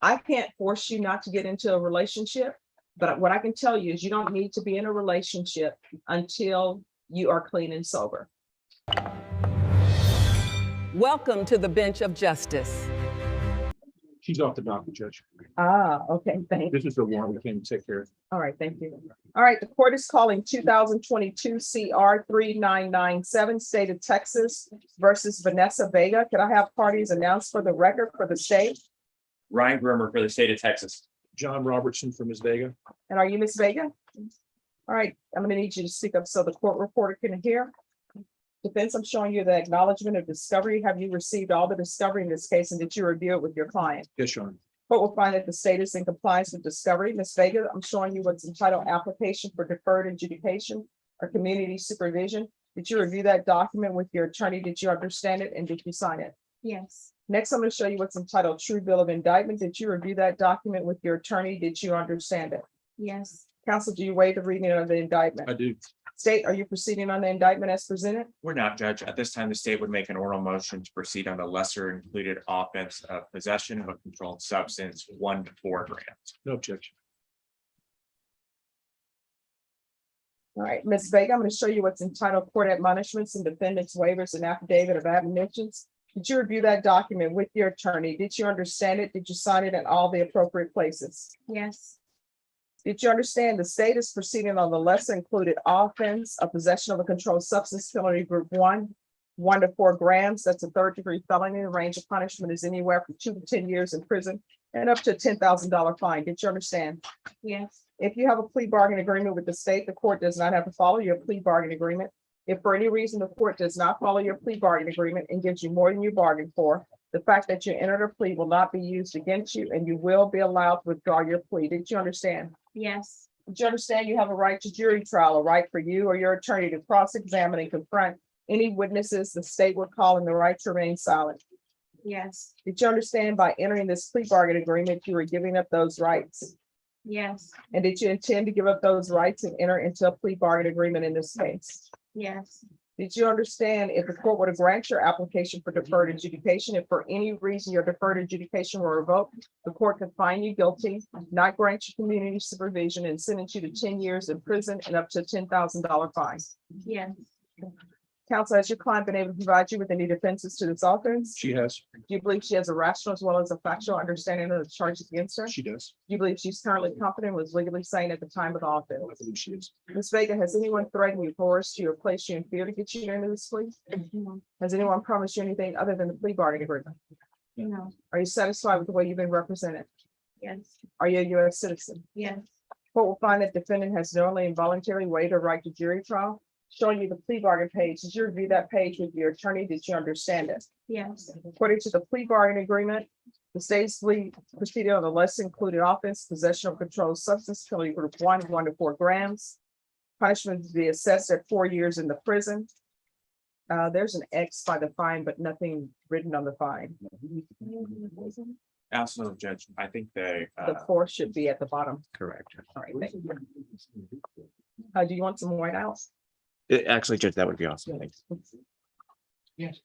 I can't force you not to get into a relationship, but what I can tell you is you don't need to be in a relationship until you are clean and sober. Welcome to the bench of justice. She's off the docket, Judge. Okay, thank you. This is the warrant we came to take care of. All right, thank you. All right, the court is calling 2022 CR 3997, State of Texas versus Vanessa Vega. Can I have parties announced for the record for the state? Ryan Grimmer for the state of Texas. John Robertson from Ms. Vega. And are you Ms. Vega? All right, I'm gonna need you to speak up so the court reporter can hear. Defense, I'm showing you the acknowledgement of discovery. Have you received all the discovery in this case, and did you review it with your client? Yes, Your Honor. Court will find that the state is in compliance with discovery. Ms. Vega, I'm showing you what's entitled application for deferred adjudication or community supervision. Did you review that document with your attorney? Did you understand it, and did you sign it? Yes. Next, I'm going to show you what's entitled true bill of indictment. Did you review that document with your attorney? Did you understand it? Yes. Counsel, do you waive the reading of the indictment? I do. State, are you proceeding on the indictment as presented? We're not, Judge. At this time, the state would make an oral motion to proceed on the lesser included offense of possession of a controlled substance, 1 to 4 grams. No objection. All right, Ms. Vega, I'm going to show you what's entitled court admonishments and defendants waivers and affidavit of admonitions. Did you review that document with your attorney? Did you understand it? Did you sign it in all the appropriate places? Yes. Did you understand the state is proceeding on the lesser included offense of possession of a controlled substance penalty group 1, 1 to 4 grams? That's a third-degree felony. The range of punishment is anywhere from 2 to 10 years in prison and up to a $10,000 fine. Did you understand? Yes. If you have a plea bargain agreement with the state, the court does not have to follow your plea bargain agreement. If for any reason the court does not follow your plea bargain agreement and gives you more than you bargained for, the fact that you entered a plea will not be used against you, and you will be allowed to withdraw your plea. Did you understand? Yes. Did you understand you have a right to jury trial, a right for you or your attorney to cross-examine and confront any witnesses the state would call, and the right to remain silent? Yes. Did you understand by entering this plea bargain agreement, you were giving up those rights? Yes. And did you intend to give up those rights and enter into a plea bargain agreement in this case? Yes. Did you understand if the court were to grant your application for deferred adjudication, if for any reason your deferred adjudication were revoked, the court could find you guilty, not grant you community supervision, and sentence you to 10 years in prison and up to a $10,000 fine? Yes. Counsel, has your client been able to provide you with any defenses to this offense? She has. Do you believe she has a rational as well as a factual understanding of the charges against her? She does. Do you believe she's currently competent and was legally sane at the time of the I offense? believe she is. Ms. Vega, has anyone threatened you, coerced you, or placed you in fear to get you into this plea? No. Has anyone promised you anything other than the plea bargaining agreement? No. Are you satisfied with the way you've been represented? Yes. Are you a U.S. citizen? Yes. Court will find that defendant has knowingly and voluntarily waived her right to jury trial. Showing you the plea bargain page. Did you review that page with your attorney? Did you understand it? Yes. According to the plea bargain agreement, the state's plea proceeded on the less included offense, possession of controlled substance, penalty group 1, 1 to 4 grams. Punishment to be assessed at 4 years in the prison. There's an X by the fine, but nothing written on the fine. Also, Judge, I think they, The 4 should be at the bottom. correct. All right, thank you. Do you want some white out? Actually, Judge, that would be awesome. Thanks. Yes.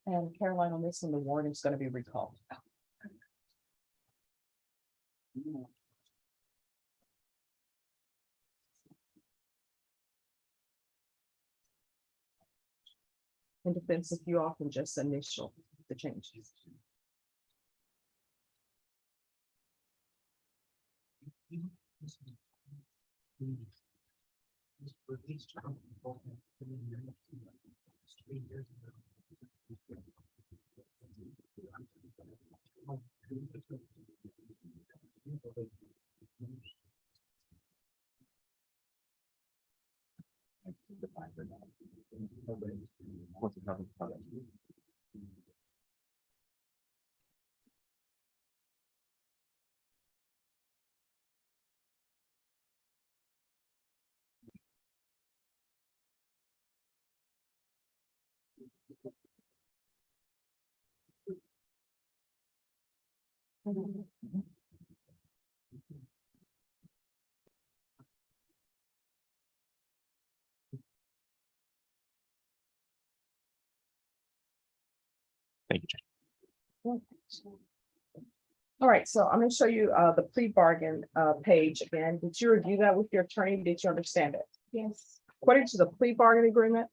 And Caroline, on this one, the warrant is going to be recalled. In defense, if you all can just initial the changes. Thank you, Judge. All right, so I'm gonna show you the plea bargain page again. Did you review that with your attorney? Did you understand it? Yes. According to the plea bargain agreement,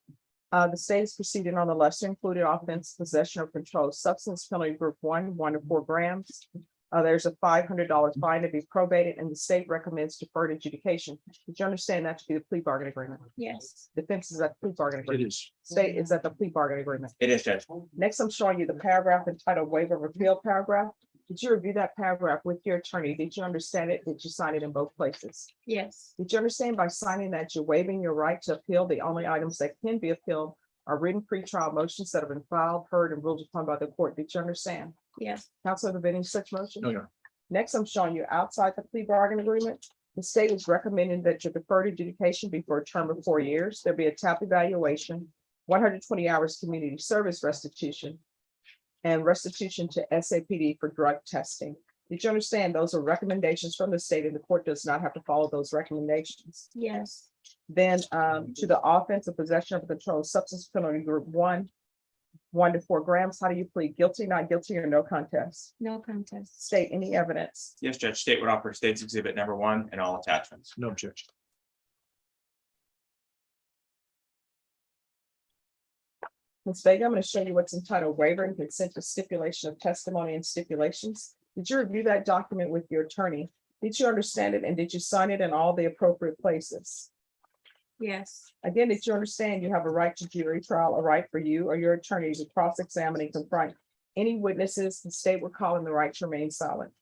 the state is proceeding on the lesser included offense, possession of controlled substance, penalty group 1 to 4 grams. There's a $500 fine to be probated, and the state recommends deferred adjudication. Did you understand that to be the plea bargain agreement? Yes. Defense is at the plea bargain It agreement. is. State is at the plea bargain agreement. It is, Judge. Next, I'm showing you the paragraph entitled waiver of appeal paragraph. Did you review that paragraph with your attorney? Did you understand it? Did you sign it in both places? Yes. Did you understand by signing that you're waiving your right to appeal? The only items that can be appealed are written pretrial motions that have been filed, heard, and ruled upon by the court. Did you understand? Yes. Counsel, have any such motion? No, Your Honor. Next, I'm showing you outside the plea bargain agreement. The state is recommending that your deferred adjudication be for a term of 4 years. There'll be a TAP evaluation, 120 hours community service restitution, and restitution to SAPD for drug testing. Did you understand those are recommendations from the state and the court does not have to follow those recommendations? Yes. Then to the offense of possession of a controlled substance penalty group 1 to 4 grams. How do you plead? Guilty, not guilty, or no contest? No contest. State any evidence. Yes, Judge. State would offer State's Exhibit number 1 and all attachments. No objection. Ms. Vega, I'm going to show you what's entitled waiver and consent to stipulation of testimony and stipulations. Did you review that document with your attorney? Did you understand it and did you sign it in all the appropriate places? Yes. Again, did you understand you have a right to jury trial, a right for you or your attorney to cross-examine and confront any witnesses the state would call in the right to remain silent?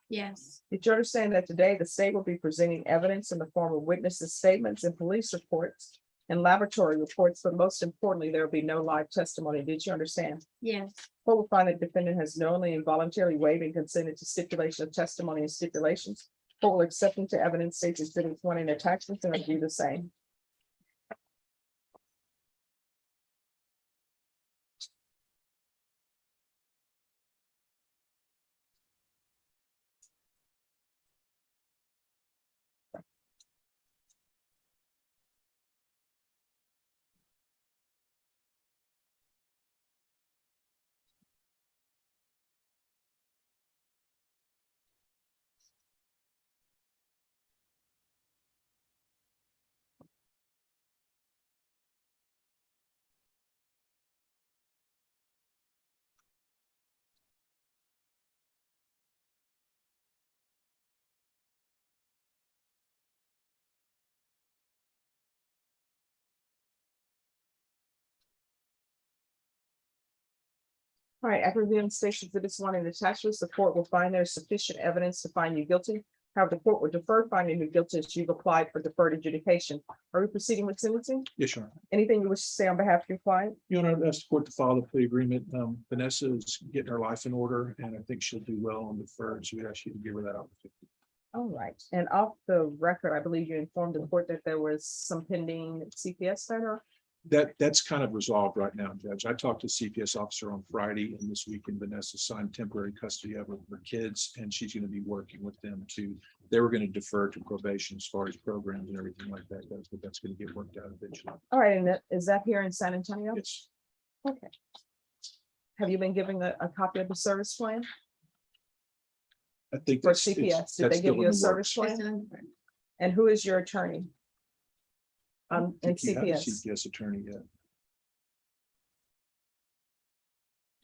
Yes. Did you understand that today the state will be presenting evidence in the form of witnesses' statements and police reports and laboratory reports, but most importantly, there will be no live testimony. Did you understand? Yes. Court will find that defendant has knowingly and voluntarily waived and consented to stipulation of testimony and stipulations. Court will accept into evidence states exhibits 1 and attachments and review the same. All right, after reviewing station exhibits 1 and attachments, the court will find there is sufficient evidence to find you guilty. However, the court will defer finding you guilty as you've applied for deferred adjudication. Are we proceeding with sentencing? Yes, Your Honor. Anything you wish to say on behalf of your client? Your Honor, that's the court to follow the plea agreement. Vanessa is getting her life in order and I think she'll do well on deferred. So we'd ask you to give her that opportunity. All right, and off the record, I believe you informed the court that there was some pending CPS matter. That's kind of resolved right now, Judge. I talked to the CPS officer on Friday and this week, and Vanessa signed temporary custody of her kids, and she's going to be working with them they were going to defer to probation as far as programs and everything like that. That's going to get worked out eventually. All right, and is that here in San Antonio? Yes. Okay. Have you been given a copy of the service plan I think. for that's- CPS? it's- Did that's they give still you in a the service works. plan? And who is your attorney? In If you have a CPS. CPS attorney yet.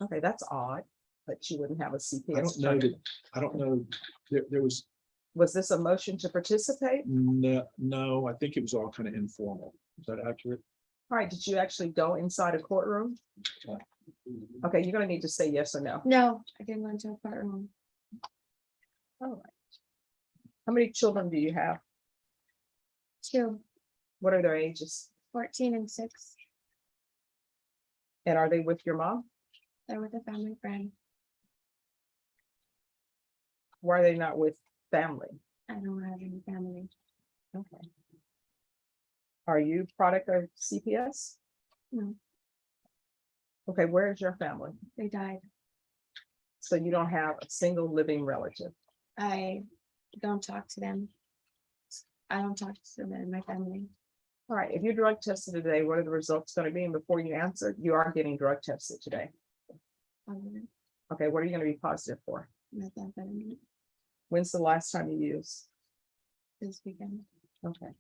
Okay, that's odd, but you wouldn't have a CPS. I don't know attorney. that, I don't know, there was, Was this a motion to participate? no, I think it was all kind of informal. Is that accurate? All right, did you actually go inside a courtroom? Okay, you're gonna need to say yes or no. No, I didn't go into a courtroom. All right. How many children do you have? 2, What are their ages? 14 and 6. And are they with your mom? They're with a family friend. Why are they not with family? I don't have any family. Okay. Are you product of CPS? No, Okay, where is your family? they died. So you don't have a single living relative. I don't talk to them. I don't talk to them in my family. All right, if you're drug tested today, what are the results going to be? And before you answer, you are getting drug tested today. Positive, Okay, what are you gonna be positive for? methamphetamine When's the last time you used? this weekend. Okay.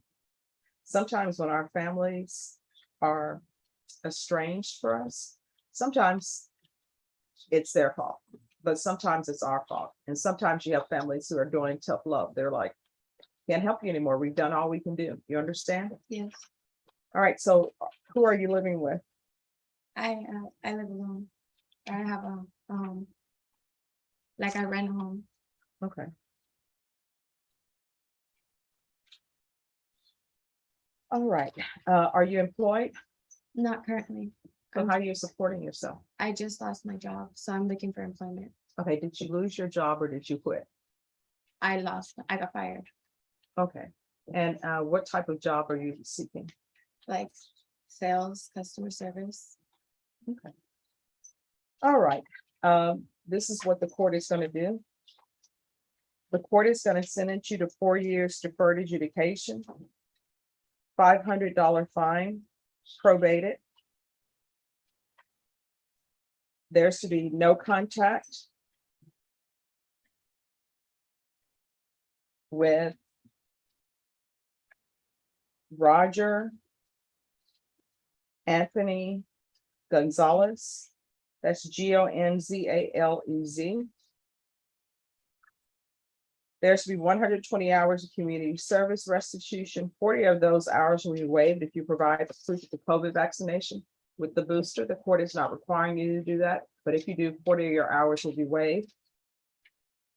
Sometimes when our families are estranged for us, sometimes it's their fault, but sometimes it's our fault. And sometimes you have families who are doing tough love. They're like, can't help you anymore. We've done all we can do. You understand? Yes, All right, so who are you living with? I live alone. I have a home. Like I rent a home. Okay. All right, are you employed? Not currently. So how are you supporting yourself? I just lost my job, so I'm looking for employment. Okay, did you lose your job or did you quit? I got fired, Okay, and what type of job are you seeking? like sales, customer service. Okay. All right, this is what the court is gonna do. The court is gonna sentence you to 4 years deferred adjudication, $500 fine, probated. There's to be no contact with Roger Anthony Gonzalez. That's Gonzalez. There's to be 120 hours of community service restitution. 40 of those hours will be waived if you provide the proof of the COVID vaccination with the booster. The court is not requiring you to do that, but if you do, 40 of your hours will be waived.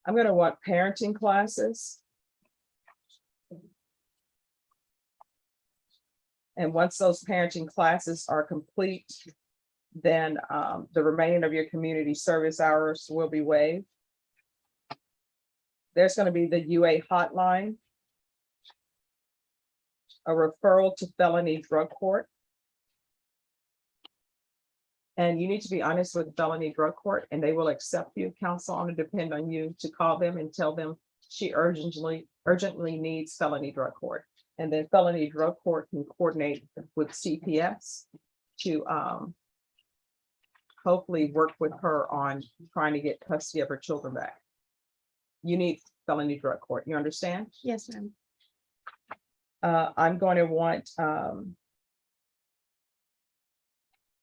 I'm going to want parenting classes. And once those parenting classes are complete, then the remaining of your community service hours will be waived. There's going to be the UA hotline, a referral to felony drug court. And you need to be honest with the felony drug court and they will accept you. Counsel on to depend on you to call them and tell them she urgently needs felony drug court. And then felony drug court can coordinate with CPS to hopefully work with her on trying to get custody of her children back. You need felony drug court, you understand? Yes, ma'am. I'm going to want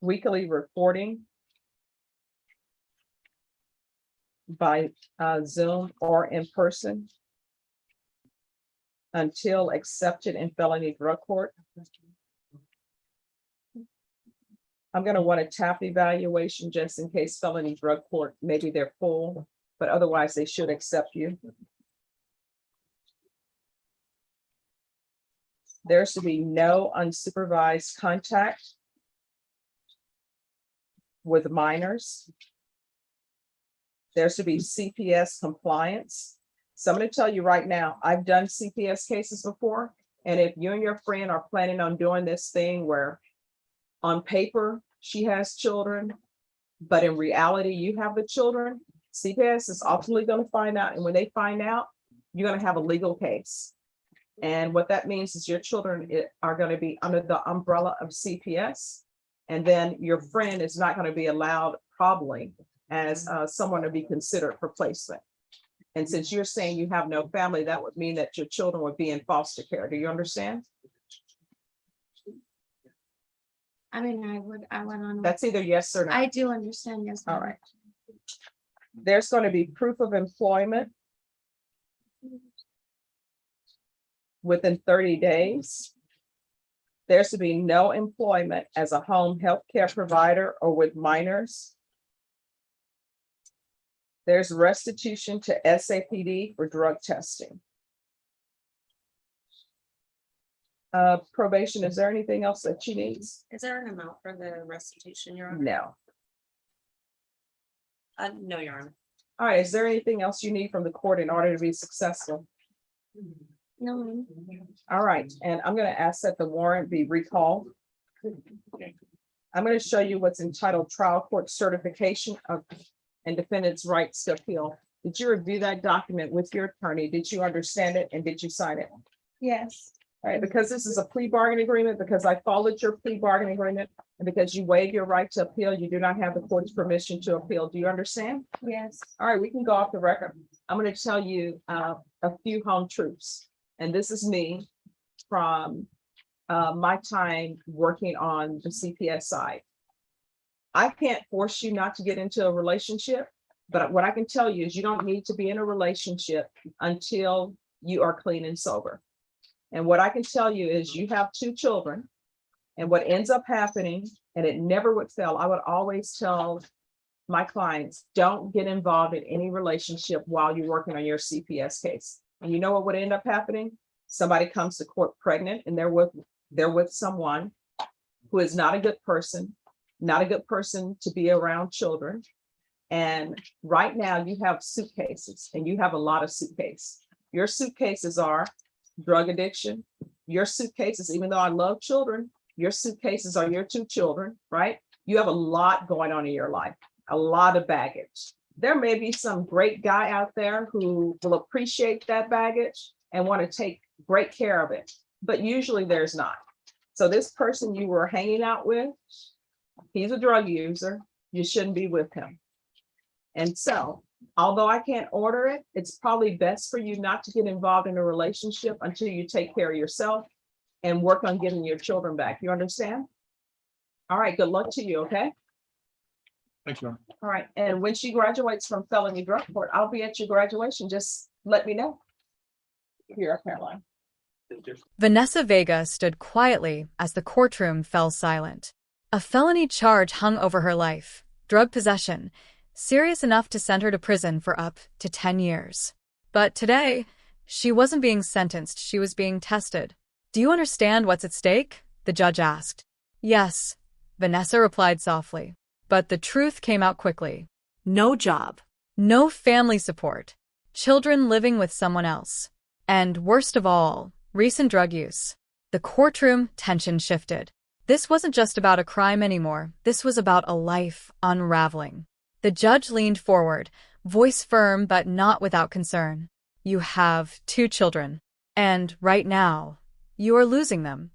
weekly reporting by Zoom or in person until accepted in felony drug court. I'm going to want a TAP evaluation just in case felony drug court, maybe they're full, but otherwise they should accept you. There should be no unsupervised contact with minors. There should be CPS compliance. So I'm going to tell you right now, I've done CPS cases before. And if you and your friend are planning on doing this thing where on paper, she has children, but in reality, you have the children, CPS is ultimately going to find out. And when they find out, you're going to have a legal case. And what that means is your children are going to be under the umbrella of CPS. And then your friend is not going to be allowed probably as someone to be considered for placement. And since you're saying you have no family, that would mean that your children would be in foster care. Do you understand? I mean, I went on. That's either yes or no. I do understand, yes. All ma'am. right. There's going to be proof of employment within 30 days. There's to be no employment as a home health care provider or with minors. There's restitution to SAPD for drug testing. Probation, is there anything else that she needs? Is there an amount for the restitution, Your Honor? No. No, Your Honor. All right, is there anything else you need from the court in order to be successful? No, ma'am. All right, and I'm going to ask that the warrant be recalled. I'm going to show you what's entitled trial court certification of and defendant's rights to appeal. Did you review that document with your attorney? Did you understand it and did you sign it? Yes. All right, because this is a plea bargain agreement, because I followed your plea bargain agreement, and because you waive your right to appeal, you do not have the court's permission to appeal. Do you understand? Yes. All right, we can go off the record. I'm going to tell you a few home truths. And this is me from my time working on the CPS side. I can't force you not to get into a relationship, but what I can tell you is you don't need to be in a relationship until you are clean and sober. And what I can tell you is you have 2 children, and what ends up happening, and it never would fail, I would always tell my clients, don't get involved in any relationship while you're working on your CPS case. And you know what would end up happening? Somebody comes to court pregnant and they're with someone who is not a good person to be around children. And right now you have suitcases, and you have a lot of suitcases. Your suitcases are drug addiction. Your suitcases, even though I love children, your suitcases are your 2 children, right? You have a lot going on in your life, a lot of baggage. There may be some great guy out there who will appreciate that baggage and want to take great care of it, but usually there's not. So this person you were hanging out with, he's a drug user. You shouldn't be with him. And so, although I can't order it, it's probably best for you not to get involved in a relationship until you take care of yourself and work on getting your children back. You understand? All right, good luck to you, okay? Thank you, Your Honor. All right, and when she graduates from felony drug court, I'll be at your graduation. Just let me know. Here, Caroline. Vanessa Vega stood quietly as the courtroom fell silent. A felony charge hung over her life, drug possession, serious enough to send her to prison for up to 10 years. But today, she wasn't being sentenced, she was being tested. "Do you understand what's at stake?" the judge asked. "Yes," Vanessa replied softly. But the truth came out quickly. No job, no family support, children living with someone else, and worst of all, recent drug use. The courtroom tension shifted. This wasn't just about a crime anymore, this was about a life unraveling. The judge leaned forward, voice firm but not without concern. "You have 2 children, and right now, you are losing them."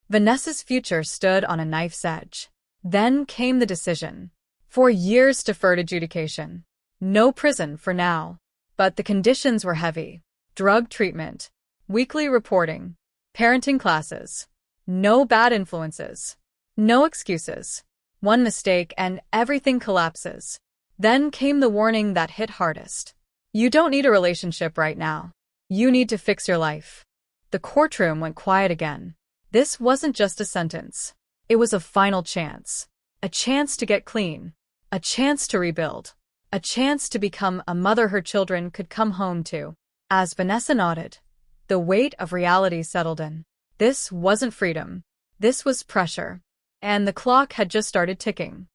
Vanessa's future stood on a knife's edge. Then came the decision. 4 years deferred adjudication. No prison for now. But the conditions were heavy. Drug treatment, weekly reporting, parenting classes. No bad influences. No excuses. One mistake and everything collapses. Then came the warning that hit hardest. You don't need a relationship right now. You need to fix your life. The courtroom went quiet again. This wasn't just a sentence. It was a final chance. A chance to get clean. A chance to rebuild. A chance to become a mother her children could come home to. As Vanessa nodded, the weight of reality settled in. This wasn't freedom. This was pressure. And the clock had just started ticking.